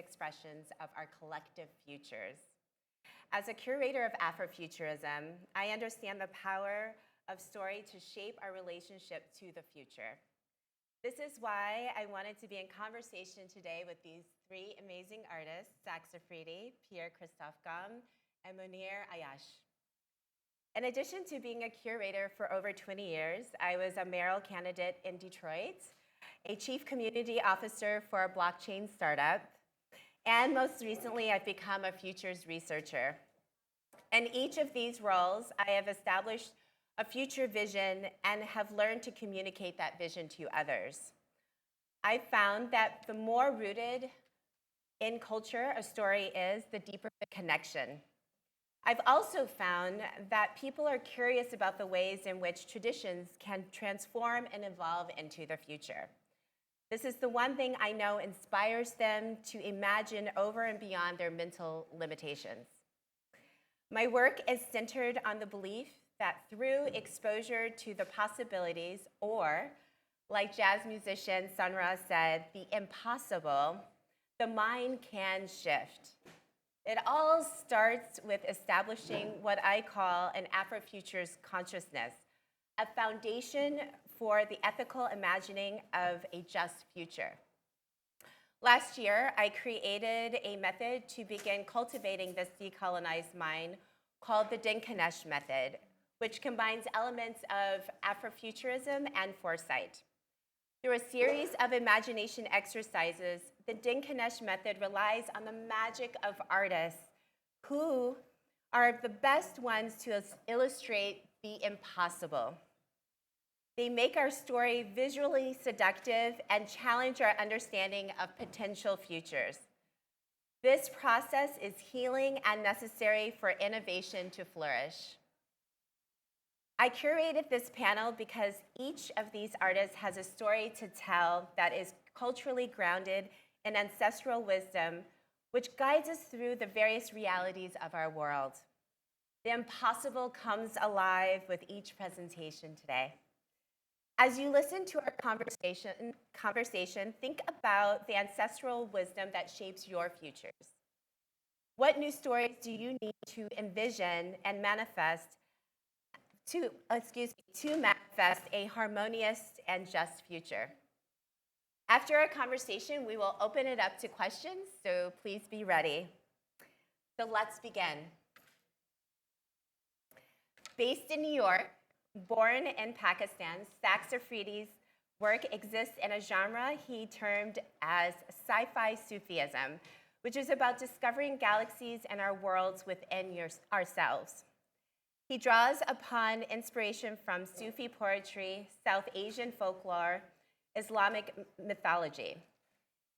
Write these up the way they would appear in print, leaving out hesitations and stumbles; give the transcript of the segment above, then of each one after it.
expressions of our collective futures. As a curator of Afrofuturism, I understand the power of story to shape our relationship to the future. This is why I wanted to be in conversation today with these three amazing artists, Afridi, Pierre-Christophe, and Mounir, Ayache. In addition to being a curator for over 20 years, I was a mayoral candidate in Detroit, a chief community officer for a blockchain startup, and most recently, I've become a futures researcher. In each of these roles, I have established a future vision and have learned to communicate that vision to others. I found that the more rooted in culture a story is, the deeper the connection. I've also found that people are curious about the ways in which traditions can transform and evolve into the future. This is the one thing I know inspires them to imagine over and beyond their mental limitations. My work is centered on the belief that through exposure to the possibilities, or like jazz musician Sun Ra said, the impossible, the mind can shift. It all starts with establishing what I call an Afrofutures consciousness, a foundation for the ethical imagining of a just future. Last year, I created a method to begin cultivating this decolonized mind called the Dinkanesh method, which combines elements of Afrofuturism and foresight. Through a series of imagination exercises, the Dinkanesh method relies on the magic of artists who are the best ones to illustrate the impossible. They make our story visually seductive and challenge our understanding of potential futures. This process is healing and necessary for innovation to flourish. I curated this panel because each of these artists has a story to tell that is culturally grounded in ancestral wisdom, which guides us through the various realities of our world. The impossible comes alive with each presentation today. As you listen to our conversation, think about the ancestral wisdom that shapes your futures. What new stories do you need to envision and manifest to manifest a harmonious and just future? After our conversation, we will open it up to questions, so please be ready. So let's begin. Based in New York, born in Pakistan, Afridi's work exists in a genre he termed as sci-fi Sufism, which is about discovering galaxies and our worlds within ourselves. He draws upon inspiration from Sufi poetry, South Asian folklore, Islamic mythology.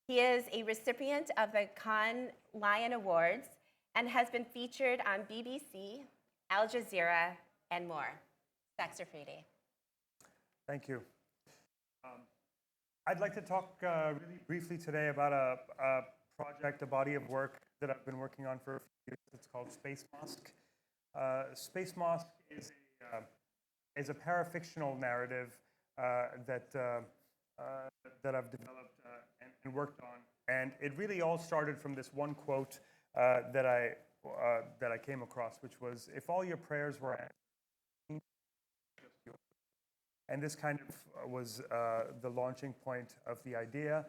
He is a recipient of the Cannes Lion Awards and has been featured on BBC, Al Jazeera, and more. Afridi. Thank you. I'd like to talk really briefly today about a project, a body of work that I've been working on for a few years. It's called Space Mosque. Space Mosque is a parafictional narrative that I've developed and worked on, and it really all started from this one quote that I came across, which was, "If all your prayers were answered," and this kind of was the launching point of the idea.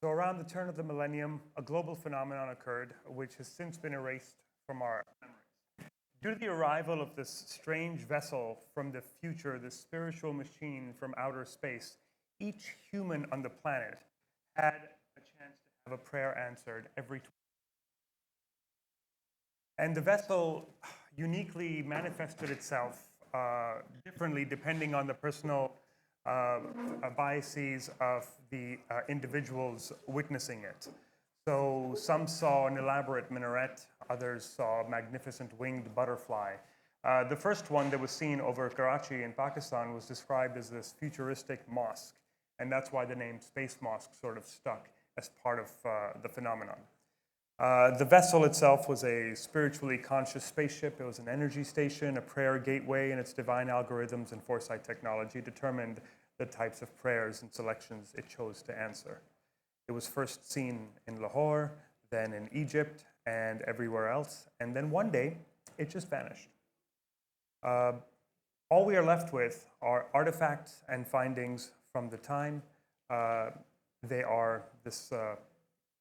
So around the turn of the millennium, a global phenomenon occurred, which has since been erased from our memories. Due to the arrival of this strange vessel from the future, this spiritual machine from outer space, each human on the planet had a chance to have a prayer answered every 20 years. And the vessel uniquely manifested itself differently depending on the personal biases of the individuals witnessing it. So some saw an elaborate minaret, others saw a magnificent winged butterfly. The first one that was seen over Karachi in Pakistan was described as this futuristic mosque, and that's why the name Space Mosque sort of stuck as part of the phenomenon. The vessel itself was a spiritually conscious spaceship. It was an energy station, a prayer gateway, and its divine algorithms and foresight technology determined the types of prayers and selections it chose to answer. It was first seen in Lahore, then in Egypt and everywhere else. And then one day, it just vanished. All we are left with are artifacts and findings from the time. They are this,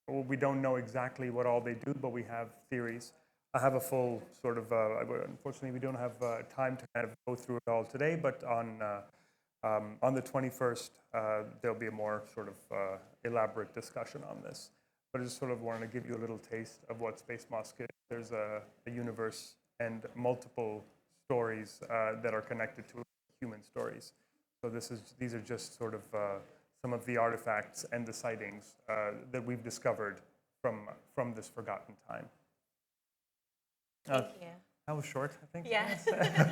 we don't know exactly what all they do, but we have theories. I have a full sort of, unfortunately, we don't have time to kind of go through it all today, but on the 21st, there'll be a more sort of elaborate discussion on this. But I just sort of wanted to give you a little taste of what Space Mosque is. There's a universe and multiple stories that are connected to human stories. So these are just sort of some of the artifacts and the sightings that we've discovered from this forgotten time. Thank you. That was short, I think. Yes. Okay.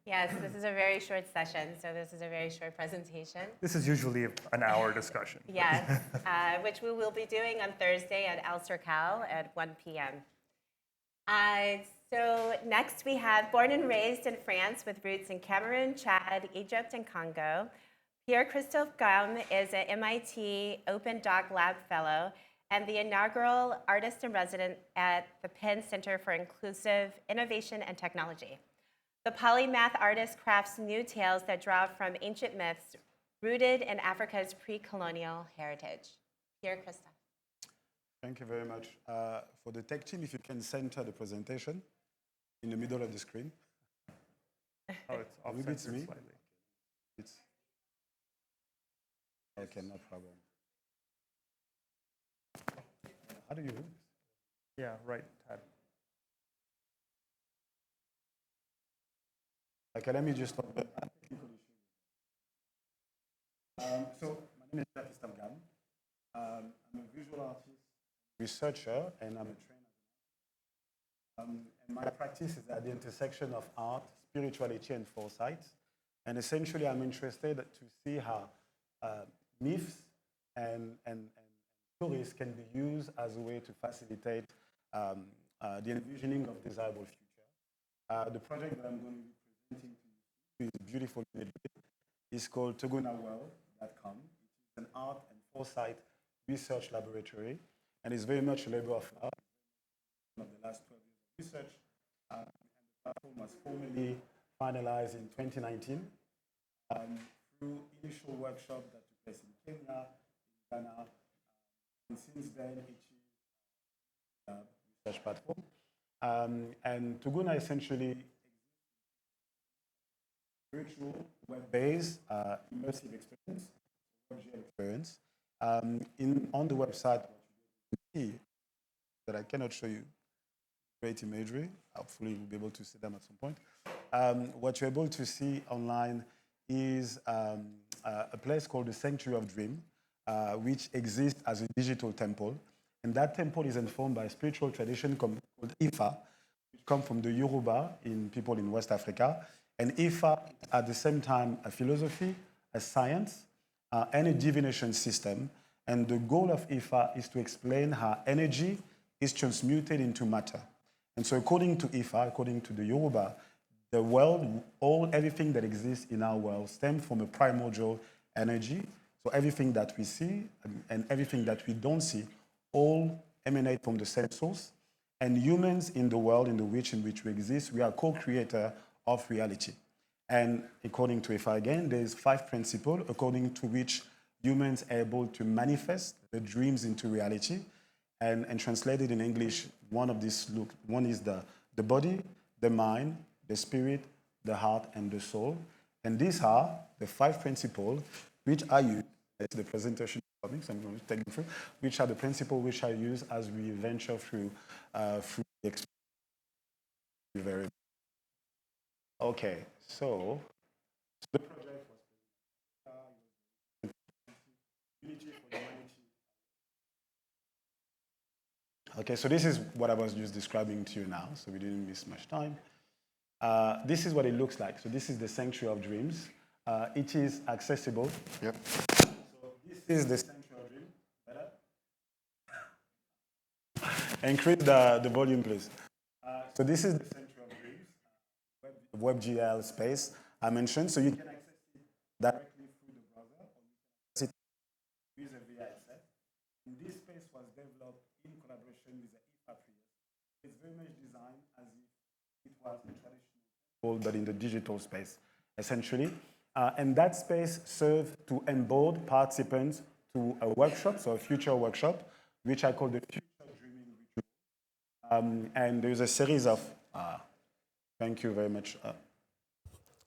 Yes, this is a very short session, so this is a very short presentation. This is usually an hour discussion. Yes, which we will be doing on Thursday at El Cercal at 1 p.m. So next we have born and raised in France with roots in Cameroon, Chad, Egypt, and Congo. Pierre-Christophe is an MIT Open Doc Lab Fellow and the inaugural artist-in-resident at the Penn Center for Inclusive Innovation and Technology. The polymath artist crafts new tales that draw from ancient myths rooted in Africa's pre-colonial heritage. Pierre-Christophe. Thank you very much. For the tech team, if you can center the presentation in the middle of the screen. Oh, it's off-centered slightly. It's okay, no problem. How do you do this? Yeah, right, Tad. Okay, let me just talk about technical issues. So my name is Pierre-Christophe. I'm a visual artist, researcher, and I'm a trainer. And my practice is at the intersection of art, spirituality, and foresight. And essentially, I'm interested to see how myths and stories can be used as a way to facilitate the envisioning of desirable future. The project that I'm going to be presenting to you is beautiful imagery. It's called togunaworld.com. It's an art and foresight research laboratory, and it's very much a labor of love. One of the last 12 years of research, and the platform was formally finalized in 2019 through initial workshops that took place in Kenya, in Ghana, and since then it is a research platform. And Toguna essentially virtual, web-based, immersive experience, virtual experience. On the website, what you see that I cannot show you great imagery. Hopefully, we'll be able to see them at some point. What you're able to see online is a place called the Sanctuary of Dream, which exists as a digital temple. And that temple is informed by a spiritual tradition called Ifa, which comes from the Yoruba people in West Africa. And Ifa, at the same time, a philosophy, a science, and a divination system. And the goal of Ifa is to explain how energy is transmuted into matter. And so according to Ifa, according to the Yoruba, the world, everything that exists in our world stems from a primordial energy. So everything that we see and everything that we don't see all emanate from the same source. And humans in the world in which we exist, we are co-creator of reality. And according to Ifa again, there's 5 principles according to which humans are able to manifest the dreams into reality. And translated in English, one is the body, the mind, the spirit, the heart, and the soul. And these are the 5 principles which I use, the presentation so I'm going to take them through, which are the principles which I use as we venture through the experience. Very okay, so the project was Unity for Humanity. Okay, so this is what I was just describing to you now, so we didn't miss much time. This is what it looks like. So this is the Sanctuary of Dreams. It is accessible. Yep. So this is the Sanctuary of Dreams. Better? Increase the volume, please. So this is the Sanctuary of Dreams, WebGL space I mentioned. So you can access it directly through the browser, or you can access it with a VI set. And this space was developed in collaboration with the Afridi. It's very much designed as if it was a traditional world, but in the digital space, essentially. And that space served to onboard participants to a workshop, so a future workshop, which I call the Future Dreaming Ritual. And there's a series of, thank you very much.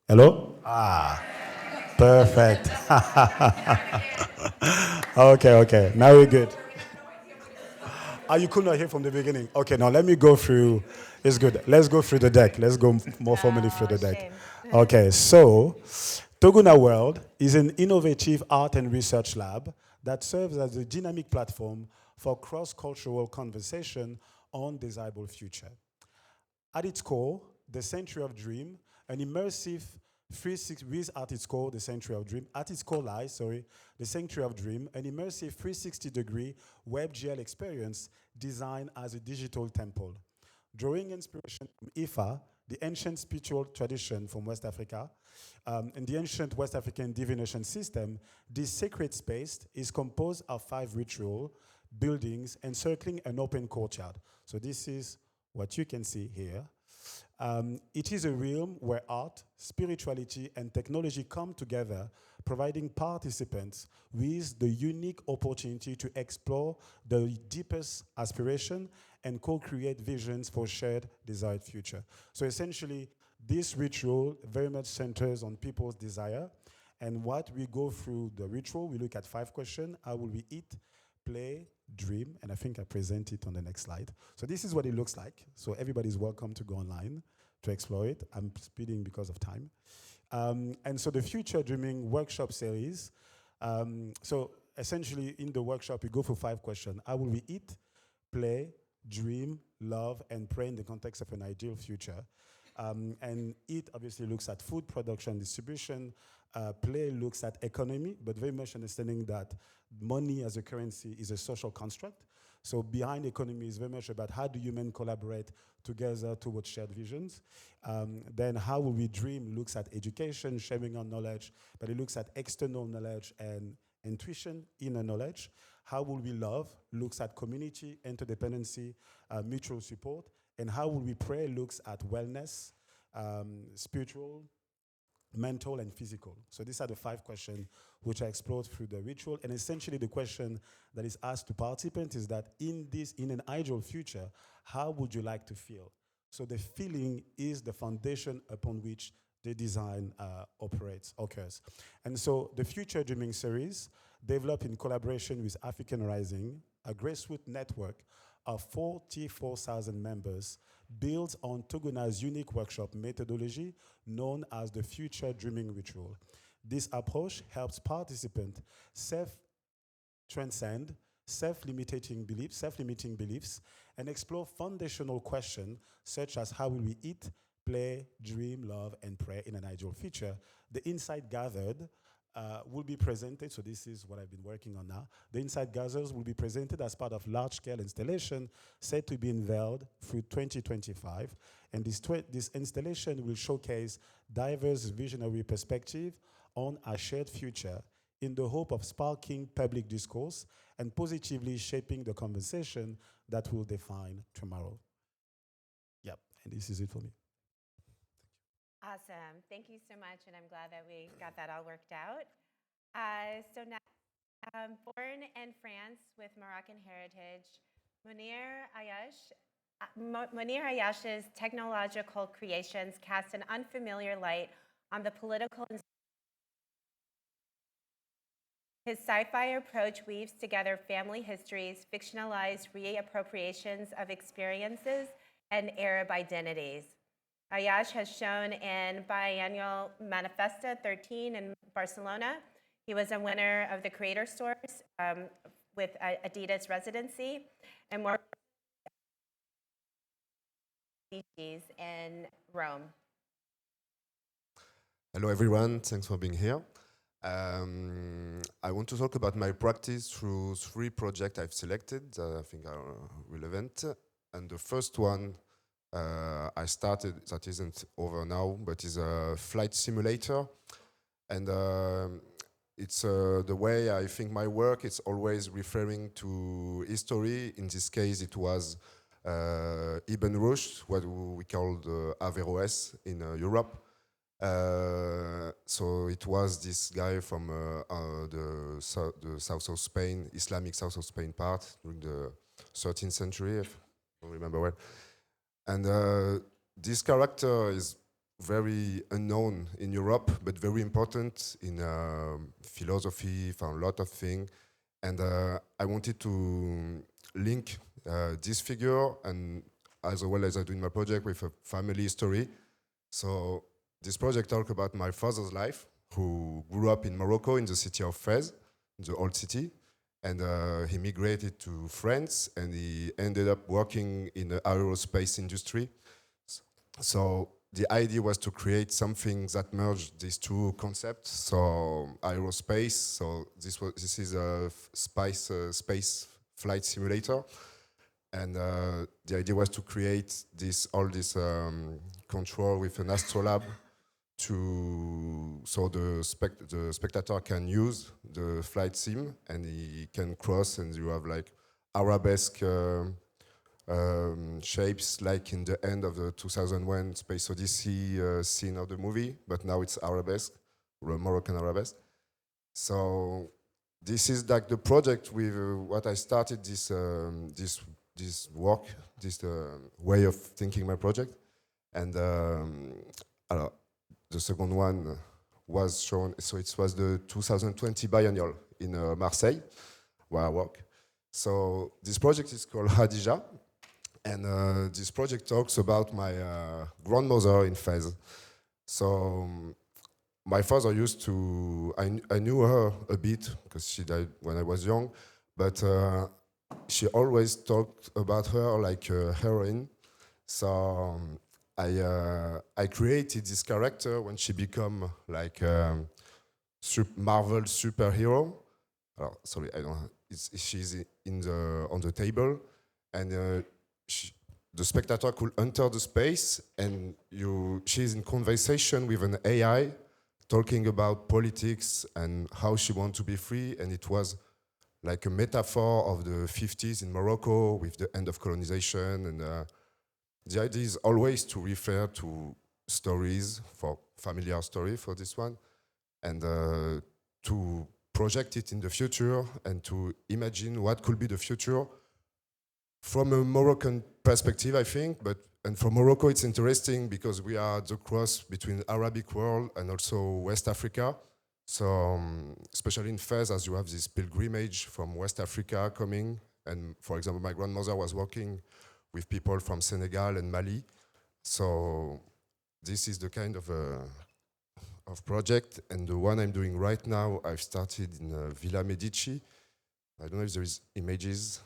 Hello? Perfect. Okay. Now we're good. You could not hear from the beginning. Okay, now let me go through. It's good. Let's go through the deck. Let's go more formally through the deck. Shame. Okay, so Toguna World is an innovative art and research lab that serves as a dynamic platform for cross-cultural conversation on desirable future. At its core, the Century of Dream, an immersive 360 with at its core, the Century of Dream. At its core lies, the Century of Dream, an immersive 360-degree WebGL experience designed as a digital temple. Drawing inspiration from Ifa, the ancient spiritual tradition from West Africa, and the ancient West African divination system, this sacred space is composed of 5 ritual buildings encircling an open courtyard. So this is what you can see here. It is a realm where art, spirituality, and technology come together, providing participants with the unique opportunity to explore the deepest aspiration and co-create visions for shared desired future. So essentially, this ritual very much centers on people's desire. And what we go through the ritual, we look at 5 questions. How will we eat, play, dream? And I think I present it on the next slide. So this is what it looks like. So everybody's welcome to go online to explore it. I'm speeding because of time. And so the Future Dreaming workshop series. So essentially in the workshop, we go for 5 questions. How will we eat, play, dream, love, and pray in the context of an ideal future? And it obviously looks at food production, distribution. Play looks at economy, but very much understanding that money as a currency is a social construct. So behind economy is very much about how do humans collaborate together towards shared visions. Then how will we dream looks at education, sharing our knowledge, but it looks at external knowledge and intuition, inner knowledge. How will we love looks at community, interdependency, mutual support. And how will we pray looks at wellness, spiritual, mental, and physical. So these are the 5 questions which are explored through the ritual. And essentially the question that is asked to participants is that in an ideal future, how would you like to feel? So the feeling is the foundation upon which the design occurs. And so the Future Dreaming series, developed in collaboration with African Rising, a grassroots network of 44,000 members, builds on Toguna's unique workshop methodology known as the Future Dreaming Ritual. This approach helps participants self-transcend self-limiting beliefs, and explore foundational questions such as how will we eat, play, dream, love, and pray in an ideal future. The insight gathered will be presented, so this is what I've been working on now. The insight gathers will be presented as part of large-scale installation set to be unveiled through 2025. And this installation will showcase diverse visionary perspective on our shared future in the hope of sparking public discourse and positively shaping the conversation that will define tomorrow. Yep, and this is it for me. Awesome. Thank you so much, and I'm glad that we got that all worked out. So now, born in France with Moroccan heritage, Mounir Ayache's technological creations cast an unfamiliar light on the political and his sci-fi approach weaves together family histories, fictionalized reappropriations of experiences, and Arab identities. Ayache has shown in Biennial Manifesta 13 in Barcelona. He was a winner of the Creator Stores with Adidas residency, and more species in Rome. Hello everyone, thanks for being here. I want to talk about my practice through 3 projects I've selected that I think are relevant. And the first one I started, that isn't over now, but is a flight simulator. And it's the way I think my work is always referring to history. In this case, it was Ibn Rushd, what we called Averroès in Europe. So it was this guy from the south of Spain, Islamic south of Spain part during the 13th century, if I don't remember well. And this character is very unknown in Europe, but very important in philosophy, for a lot of things. And I wanted to link this figure, and as well as I do in my project, with a family story. So this project talks about my father's life, who grew up in Morocco in the city of Fez, the old city. And he migrated to France, and he ended up working in the aerospace industry. So the idea was to create something that merged these two concepts. So aerospace, so this is a space flight simulator. And the idea was to create all this control with an astrolabe so the spectator can use the flight sim, and he can cross, and you have like arabesque shapes, like in the end of the 2001 Space Odyssey scene of the movie, but now it's arabesque, Moroccan arabesque. So this is like the project with what I started this work, this way of thinking my project. And the second one was shown, so it was the 2020 biennial in Marseille, where I work. So this project is called Hadija, and this project talks about my grandmother in Fez. So my father used to, I knew her a bit because she died when I was young, but she always talked about her like a heroine. So I created this character when she became like Marvel superhero. Oh, sorry, I don't. She's on the table, and the spectator could enter the space, and she's in conversation with an AI, talking about politics and how she wants to be free, and it was like a metaphor of the 50s in Morocco with the end of colonization. And the idea is always to refer to stories, for familiar story for this one, and to project it in the future and to imagine what could be the future from a Moroccan perspective, I think. And for Morocco, it's interesting because we are the cross between Arabic world and also West Africa. So especially in Fez, as you have this pilgrimage from West Africa coming, and for example, my grandmother was working with people from Senegal and Mali. So this is the kind of project, and the one I'm doing right now, I've started in Villa Medici. I don't know if there is images.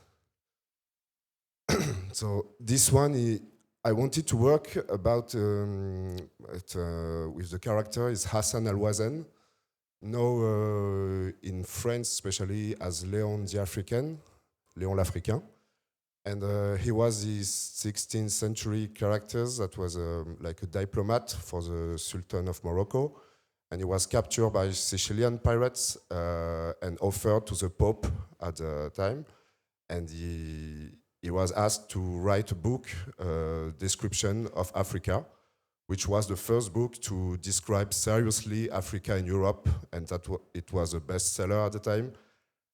So this one, I wanted to work about with the character is Hassan Al-Wazen, known in France especially as Léon the African, Léon l'Africain. And he was this 16th century character that was like a diplomat for the Sultan of Morocco. And he was captured by Sicilian pirates and offered to the Pope at the time. And he was asked to write a book, description of Africa, which was the first book to describe seriously Africa in Europe, and it was a bestseller at the time.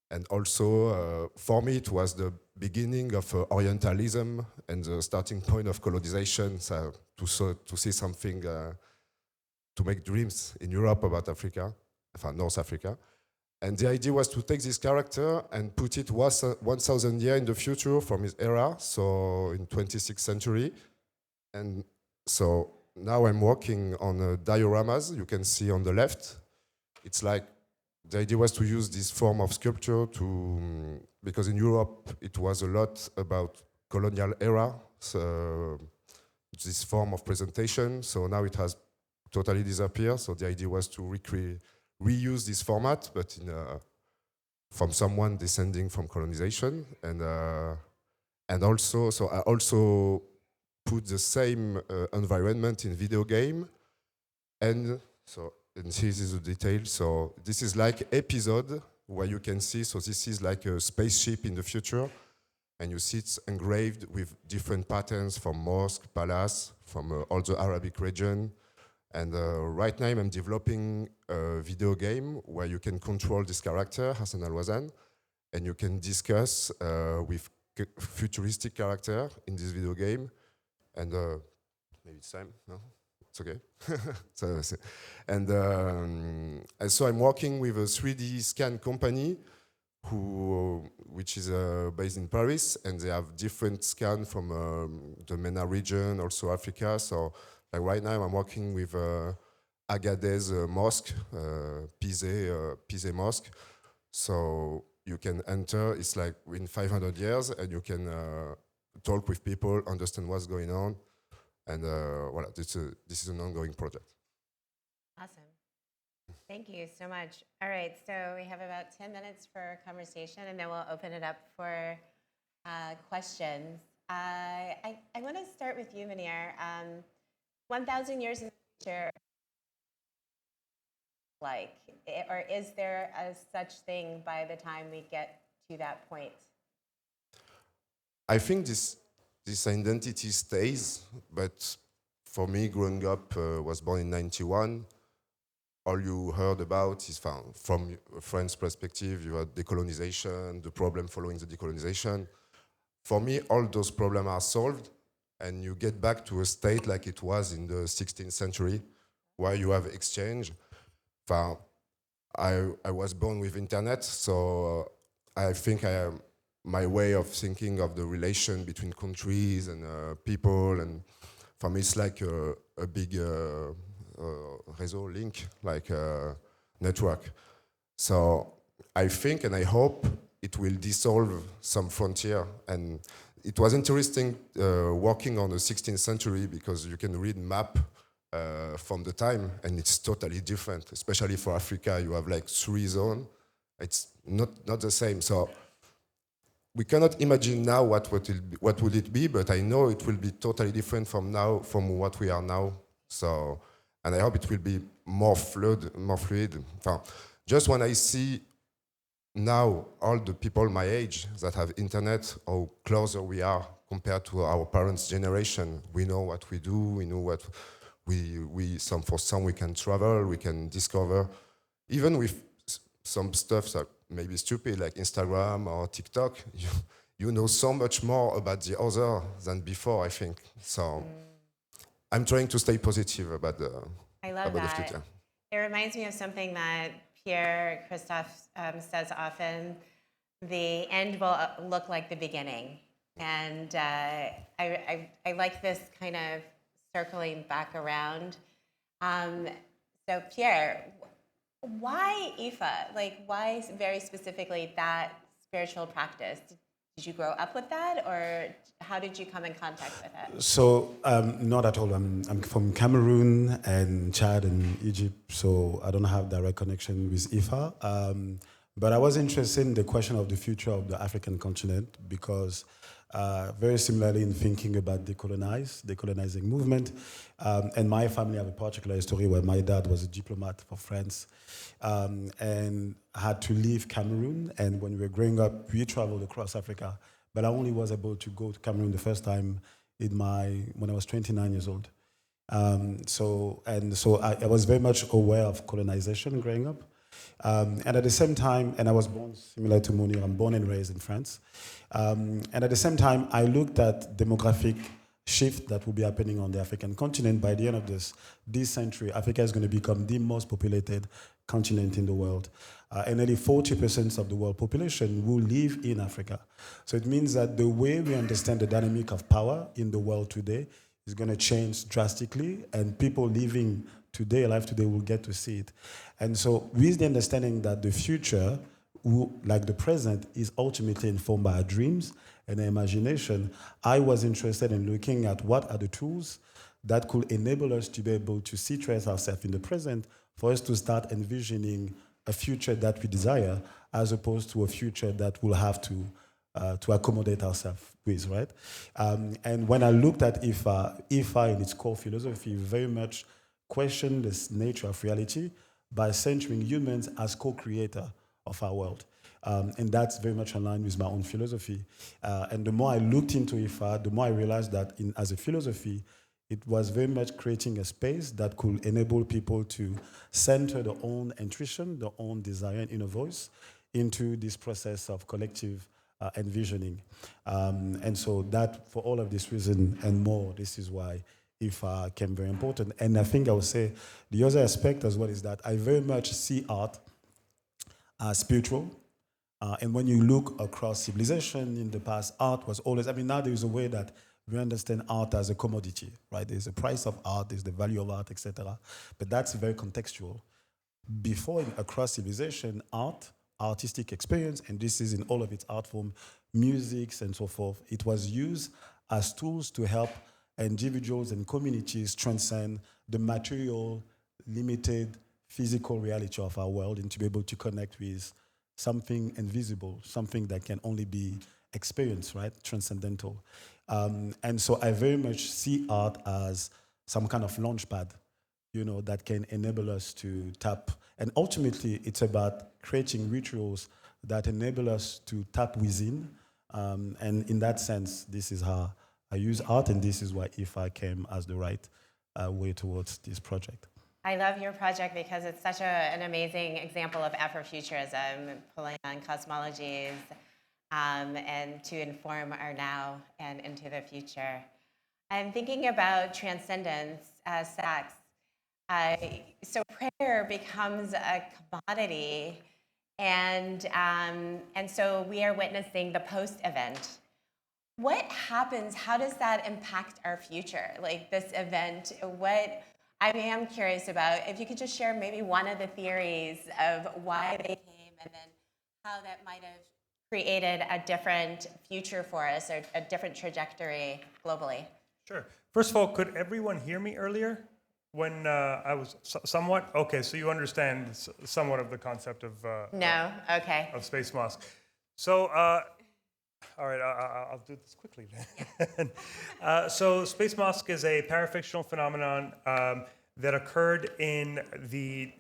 And also, for me, it was the beginning of Orientalism and the starting point of colonization, so to see something, to make dreams in Europe about Africa, North Africa. And the idea was to take this character and put it 1,000 years in the future from his era, so in 26th century. And so now I'm working on dioramas, you can see on the left. It's like, the idea was to use this form of sculpture because in Europe it was a lot about colonial era, so this form of presentation. So now it has totally disappeared. So the idea was to reuse this format, but from someone descending from colonization, and also, so I also put the same environment in video game, and so and this is the detail. So this is like episode where you can see, so this is like a spaceship in the future, and you see it's engraved with different patterns from mosque, palace, from all the Arabic region. And right now I'm developing a video game where you can control this character, Hassan Al-Wazan, and you can discuss with futuristic character in this video game. And maybe it's time, no? It's okay. And so I'm working with a 3D scan company which is based in Paris, and they have different scan from the MENA region, also Africa. So like right now I'm working with Agadez Mosque, Pizé Mosque. So you can enter, it's like in 500 years, and you can talk with people, understand what's going on. And voilà, this is an ongoing project. Awesome. Thank you so much. All right, so we have about 10 minutes for conversation, and then we'll open it up for questions. I want to start with you, Mounir. 1,000 years in the future, or is there a such thing by the time we get to that point? I think this identity stays, but for me, growing up, was born in 91. All you heard about is from a French perspective, you had decolonization, the problem following the decolonization. For me, all those problems are solved, and you get back to a state like it was in the 16th century, where you have exchange. I was born with internet, so I think my way of thinking of the relation between countries and people, and for me it's like a big réseau link, like a network. So I think and I hope it will dissolve some frontier. And it was interesting working on the 16th century, because you can read map from the time, and it's totally different. Especially for Africa, you have like 3 zones. It's not the same. So we cannot imagine now what would it be, but I know it will be totally different from what we are now. So, and I hope it will be more fluid. Just when I see now all the people my age that have internet, how closer we are compared to our parents' generation. We know what we do, we know what for some we can travel, we can discover, even with some stuff that may be stupid, like Instagram or TikTok, you know so much more about the other than before, I think. So I'm trying to stay positive about the future. It reminds me of something that Pierre-Christophe says often: the end will look like the beginning. And I like this kind of circling back around. So Pierre, why Ifa? Like, why very specifically that spiritual practice? Did you grow up with that, or how did you come in contact with it? So, not at all. I'm from Cameroon and Chad and Egypt, so I don't have direct connection with Ifa. But I was interested in the question of the future of the African continent, because very similarly in thinking about decolonizing movement, and my family have a particular story where my dad was a diplomat for France, and had to leave Cameroon. And when we were growing up, we traveled across Africa, but I only was able to go to Cameroon the first time when I was 29 years old. So I was very much aware of colonization growing up. And at the same time, and I was born similar to Mounir, I'm born and raised in France. And at the same time, I looked at demographic shift that will be happening on the African continent. By the end of this century, Africa is going to become the most populated continent in the world. And nearly 40% of the world population will live in Africa. So it means that the way we understand the dynamic of power in the world today is going to change drastically, and people living alive today will get to see it. And so with the understanding that the future, like the present, is ultimately informed by our dreams and our imagination, I was interested in looking at what are the tools that could enable us to be able to situate ourselves in the present, for us to start envisioning a future that we desire, as opposed to a future that we'll have to accommodate ourselves with, right? And when I looked at IFA in its core philosophy, very much questioned this nature of reality, by centering humans as co-creator of our world. And that's very much aligned with my own philosophy. And the more I looked into IFA, the more I realized that as a philosophy, it was very much creating a space that could enable people to center their own intuition, their own desire and inner voice into this process of collective envisioning. And so that, for all of this reason and more, this is why IFA came very important. And I think I would say the other aspect as well is that I very much see art as spiritual. And when you look across civilization in the past, art was always, now there is a way that we understand art as a commodity, right? There's a price of art, there's the value of art, etc. But that's very contextual. Before, across civilization, art, artistic experience, and this is in all of its art form, musics and so forth, it was used as tools to help individuals and communities transcend the material, limited, physical reality of our world and to be able to connect with something invisible, something that can only be experienced, right? Transcendental. And so I very much see art as some kind of launchpad, that can enable us to tap. And ultimately, it's about creating rituals that enable us to tap within. And in that sense, this is how I use art, and this is why IFA came as the right way towards this project. I love your project because it's such an amazing example of Afrofuturism, pulling on cosmologies and to inform our now and into the future. I'm thinking about transcendence as sex. So prayer becomes a commodity, and so we are witnessing the post-event. What happens? How does that impact our future? Like this event, what I am curious about, if you could just share maybe one of the theories of why they came and then how that might have created a different future for us or a different trajectory globally. Sure. First of all, could everyone hear me earlier when I was somewhat? Okay, so you understand somewhat of the concept of No? Okay. of Space Mosque. So, all right, I'll do this quickly then. So Space Mosque is a parafictional phenomenon that occurred in the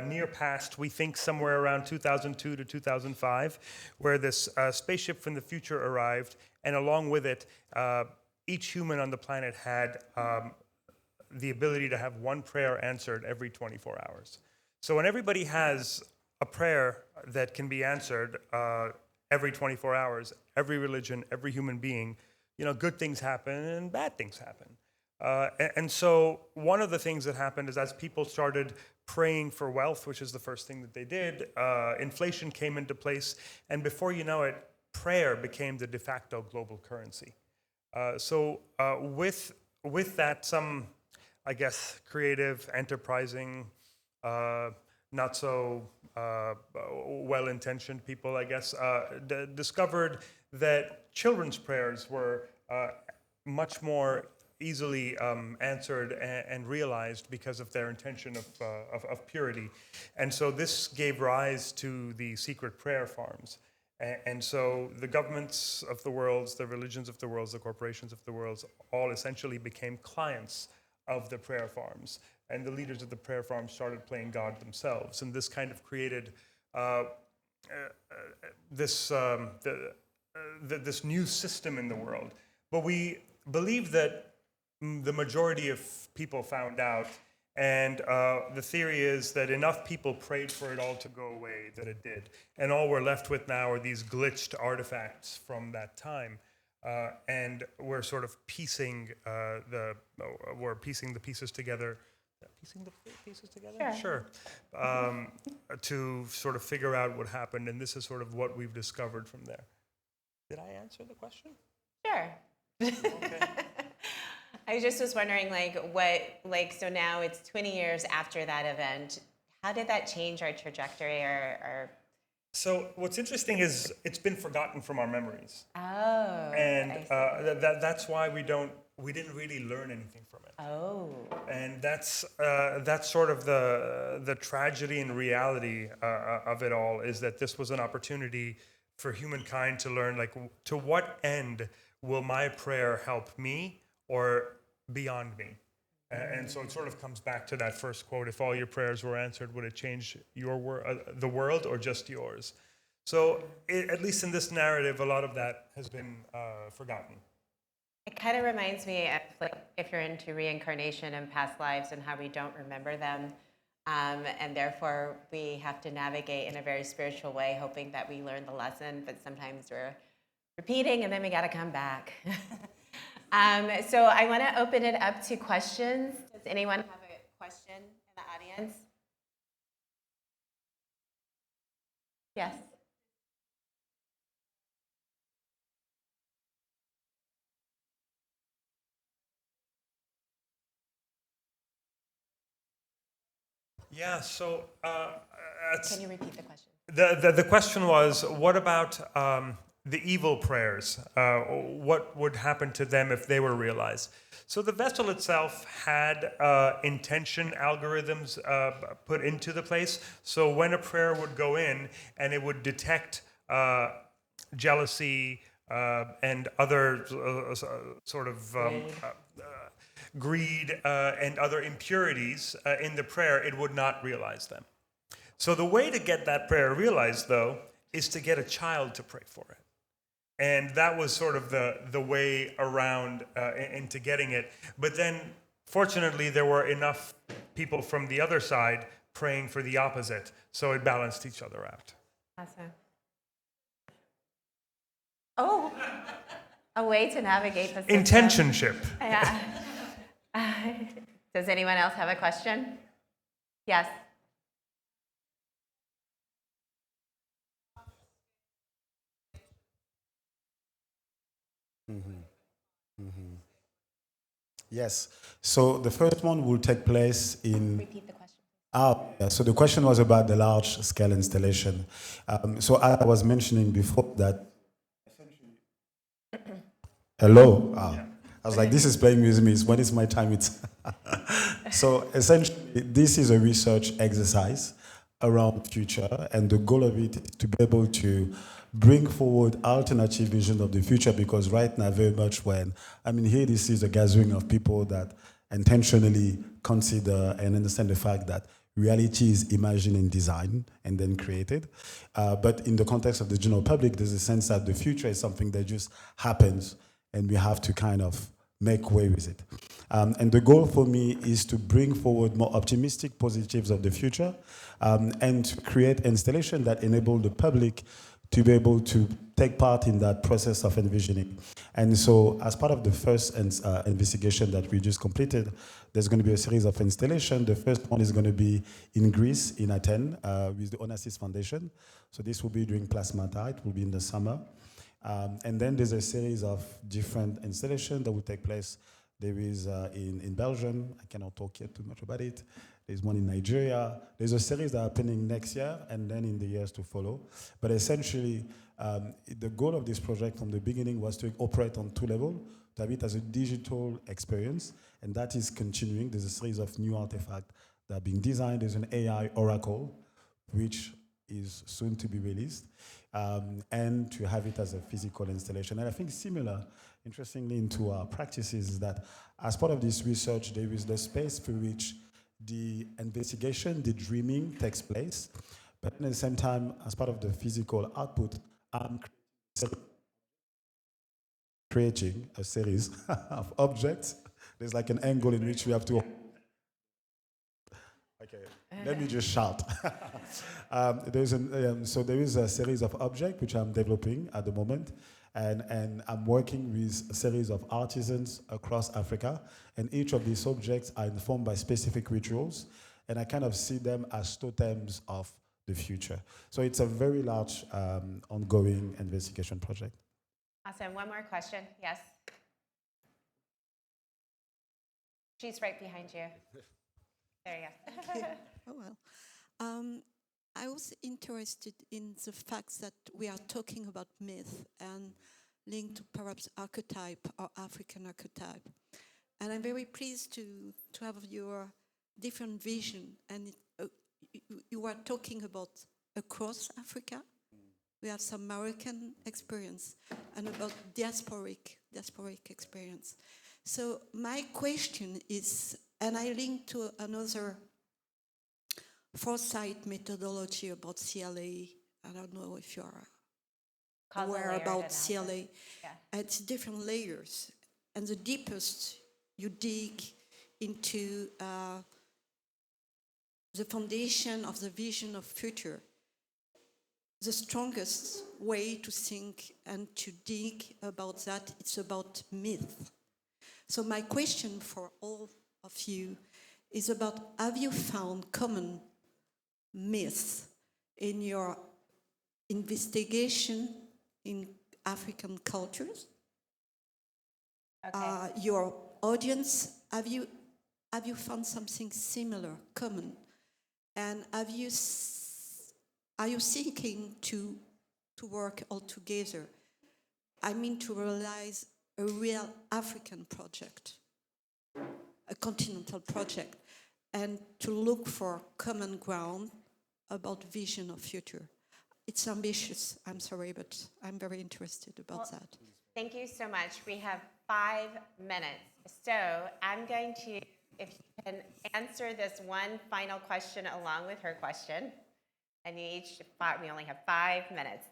near past, we think somewhere around 2002 to 2005, where this spaceship from the future arrived, and along with it, each human on the planet had the ability to have one prayer answered every 24 hours. So when everybody has a prayer that can be answered every 24 hours, every religion, every human being, good things happen and bad things happen. And so one of the things that happened is as people started praying for wealth, which is the first thing that they did, inflation came into place, and before you know it, prayer became the de facto global currency. So with that, some, I guess, creative, enterprising, not so well-intentioned people, I guess, discovered that children's prayers were much more easily answered and realized because of their intention of purity. And so this gave rise to the secret prayer farms. And so the governments of the world, the religions of the world, the corporations of the world, all essentially became clients of the prayer farms. And the leaders of the prayer farms started playing God themselves. And this kind of created this new system in the world. But we believe that the majority of people found out, and the theory is that enough people prayed for it all to go away that it did. And all we're left with now are these glitched artifacts from that time. And we're sort of piecing the pieces together. Piecing the pieces together? Sure. To sort of figure out what happened, and this is sort of what we've discovered from there. Did I answer the question? Sure. Okay. I just was wondering, so now it's 20 years after that event. How did that change our trajectory or So what's interesting is it's been forgotten from our memories. Oh. And that's why we didn't really learn anything from it. Oh. And that's sort of the tragedy and reality of it all, is that this was an opportunity for humankind to learn, to what end will my prayer help me or beyond me? And so it sort of comes back to that first quote: "If all your prayers were answered, would it change the world or just yours?" So, at least in this narrative, a lot of that has been forgotten. It kind of reminds me of like if you're into reincarnation and past lives and how we don't remember them. And therefore, we have to navigate in a very spiritual way, hoping that we learn the lesson, but sometimes we're repeating and then we got to come back. So I want to open it up to questions. Does anyone have a question in the audience? Yes. Yeah, so Can you repeat the question? the question was, what about the evil prayers? What would happen to them if they were realized? So the vessel itself had intention algorithms put into the place. So when a prayer would go in and it would detect jealousy and other sort of greed and other impurities in the prayer, it would not realize them. So the way to get that prayer realized, though, is to get a child to pray for it. And that was sort of the way around into getting it. But then, fortunately, there were enough people from the other side praying for the opposite, so it balanced each other out. Awesome. Oh, a way to navigate the system. Intentionship. Yeah. Does anyone else have a question? Yes. Yes. So the first one will take place in. Repeat the question. Yeah. So the question was about the large-scale installation. So I was mentioning before that. Hello. I was like, this is playing with me. When it's my time, it's. So essentially, this is a research exercise around future, and the goal of it is to be able to bring forward alternative vision of the future, because right now, very much here this is a gathering of people that intentionally consider and understand the fact that reality is imagined and designed and then created. But in the context of the general public, there's a sense that the future is something that just happens and we have to kind of make way with it. And the goal for me is to bring forward more optimistic positives of the future and to create installation that enable the public to be able to take part in that process of envisioning. And so as part of the first investigation that we just completed, there's going to be a series of installations. The first one is going to be in Greece, in Athens, with the Onassis Foundation. So this will be during Plasmata. It will be in the summer. And then there's a series of different installations that will take place. There is in Belgium. I cannot talk yet too much about it. There's one in Nigeria. There's a series that are happening next year and then in the years to follow. But essentially, the goal of this project from the beginning was to operate on two levels, to have it as a digital experience, and that is continuing. There's a series of new artifacts that are being designed. There's an AI oracle, which is soon to be released, and to have it as a physical installation. And I think similar, interestingly, into our practices is that as part of this research, there is the space for which the investigation, the dreaming takes place, but at the same time, as part of the physical output, I'm creating a series of objects. There's like an angle in which we have to. Okay, let me just shout. So there is a series of objects which I'm developing at the moment, and I'm working with a series of artisans across Africa, and each of these objects are informed by specific rituals, and I kind of see them as totems of the future. So it's a very large ongoing investigation project. Awesome. One more question. Yes. She's right behind you. There you go. Oh, well. I was interested in the fact that we are talking about myth and linked to perhaps archetype or African archetype. And I'm very pleased to have your different vision. And you are talking about across Africa. We have some American experience and about diasporic experience. So my question is, And I link to another foresight methodology about CLA. I don't know if you are Causal aware layered about analysis. CLA. Yeah. It's different layers. And the deepest you dig into the foundation of the vision of future, the strongest way to think and to dig about that, it's about myth. So my question for all of you is about, have you found common myths in your investigation in African cultures? Okay. Your audience, have you found something similar, common? And are you seeking to work all together? I mean, to realize a real African project, a continental project, and to look for common ground about vision of future. It's ambitious, I'm sorry, but I'm very interested about that. Thank you so much. We have 5 minutes. So I'm going to, if you can answer this one final question along with her question. And we only have 5 minutes.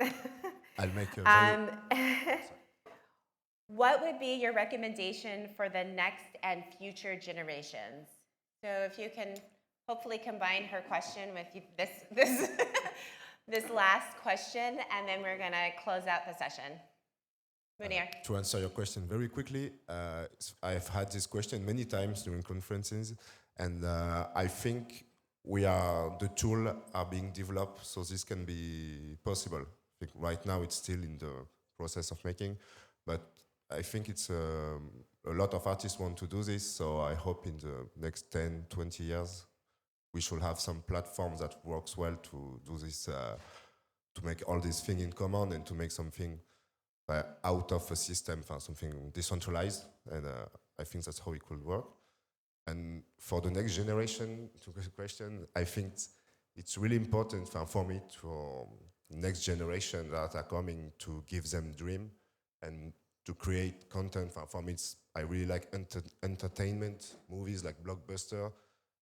I'll make a very... What would be your recommendation for the next and future generations? So if you can hopefully combine her question with this last question, and then we're going to close out the session. Mounir. To answer your question very quickly, I've had this question many times during conferences, and I think the tool are being developed so this can be possible. I think right now it's still in the process of making, but I think it's a lot of artists want to do this, so I hope in the next 10, 20 years we should have some platforms that works well to do this, to make all these things in common and to make something out of a system, something decentralized, and I think that's how it could work. And for the next generation, to the question, I think it's really important for me to next generation that are coming to give them dream and to create content. For me, I really like entertainment, movies like blockbuster,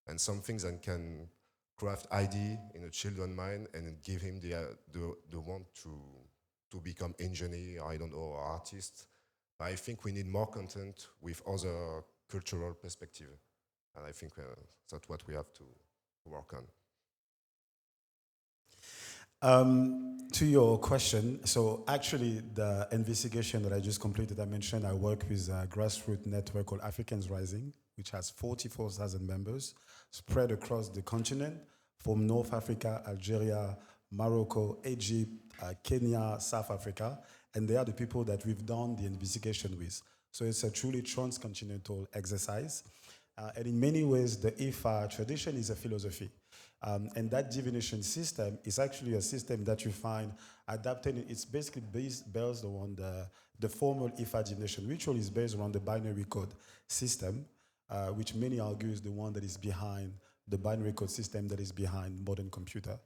and some things that can craft idea in a children's mind and give him the want to become engineer, I don't know, or artist. I think we need more content with other cultural perspective. And I think that's what we have to work on. To your question, so actually the investigation that I just completed, I mentioned I work with a grassroots network called Africans Rising, which has 44,000 members spread across the continent from North Africa, Algeria, Morocco, Egypt, Kenya, South Africa, and they are the people that we've done the investigation with. So it's a truly transcontinental exercise. And in many ways, the IFA tradition is a philosophy. And that divination system is actually a system that you find adapted. It's basically based on the formal IFA divination ritual is based around the binary code system, which many argue is the one that is behind the binary code system that is behind modern computer.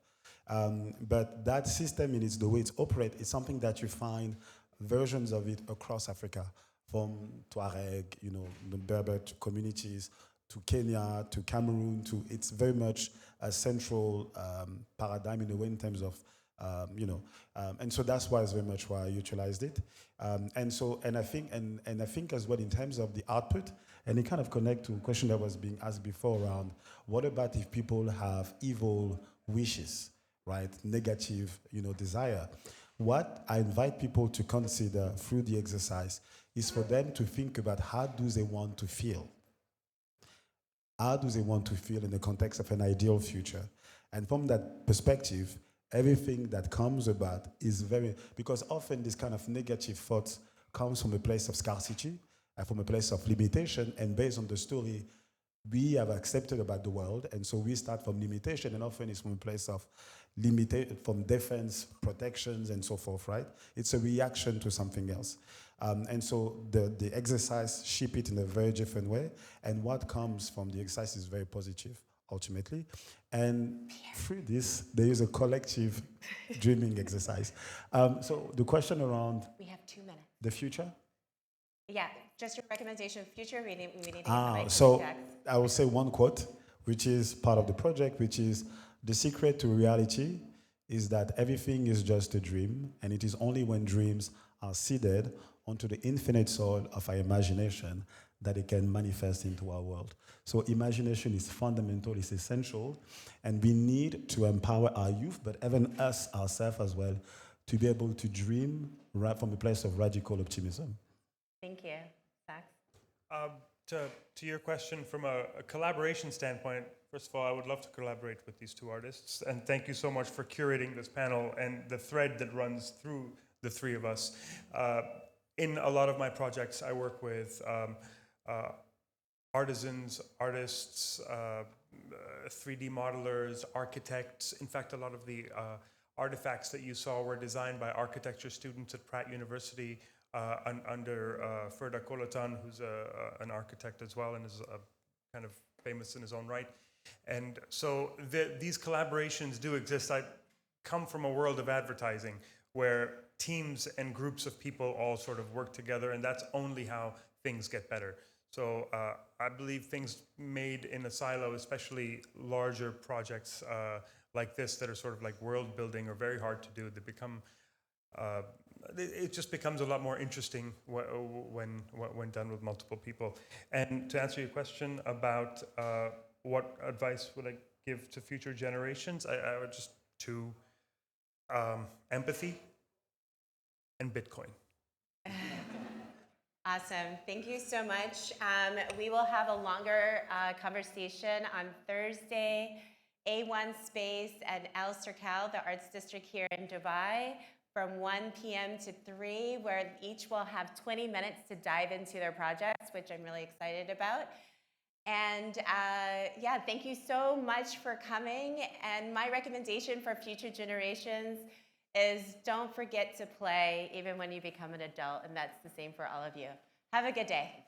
But that system, in the way it's operates, is something that you find versions of it across Africa, from Tuareg, the Berber communities, to Kenya, to Cameroon, it's very much a central paradigm in a way in terms of, and so that's why it's very much why I utilized it. And I think as well in terms of the output, and it kind of connect to a question that was being asked before around what about if people have evil wishes, right? Negative, desire. What I invite people to consider through the exercise is for them to think about how do they want to feel. How do they want to feel in the context of an ideal future? And from that perspective, everything that comes about is because often this kind of negative thoughts comes from a place of scarcity, and from a place of limitation, and based on the story we have accepted about the world, and so we start from limitation, and often it's from a place of from defense, protections, and so forth, right? It's a reaction to something else. And so the exercise ship it in a very different way, and what comes from the exercise is very positive, ultimately. And through this, there is a collective dreaming exercise. So the question around... We have 2 minutes. The future? Yeah, just your recommendation for future. We need to get the mic to So Jax. I will say one quote, which is part of the project, which is the secret to reality is that everything is just a dream, and it is only when dreams are seeded onto the infinite soil of our imagination that it can manifest into our world. So imagination is fundamental, it's essential, and we need to empower our youth, but even us ourselves as well, to be able to dream right from a place of radical optimism. Thank you. Jax? To your question, from a collaboration standpoint, first of all, I would love to collaborate with these two artists, and thank you so much for curating this panel and the thread that runs through the three of us. In a lot of my projects, I work with artisans, artists, 3D modelers, architects. In fact, a lot of the artifacts that you saw were designed by architecture students at Pratt University under Ferda Kolotan, who's an architect as well and is kind of famous in his own right. And so these collaborations do exist. I come from a world of advertising where teams and groups of people all sort of work together, and that's only how things get better. So I believe things made in a silo, especially larger projects like this that are sort of like world building, are very hard to do. They become, it just becomes a lot more interesting when done with multiple people. And to answer your question about what advice would I give to future generations, I would just to empathy and Bitcoin. Awesome. Thank you so much. We will have a longer conversation on Thursday, A1 Space at Al Serkal, the Arts District here in Dubai, from 1 p.m. to 3, where each will have 20 minutes to dive into their projects, which I'm really excited about. And yeah, thank you so much for coming. And my recommendation for future generations is don't forget to play even when you become an adult, and that's the same for all of you. Have a good day.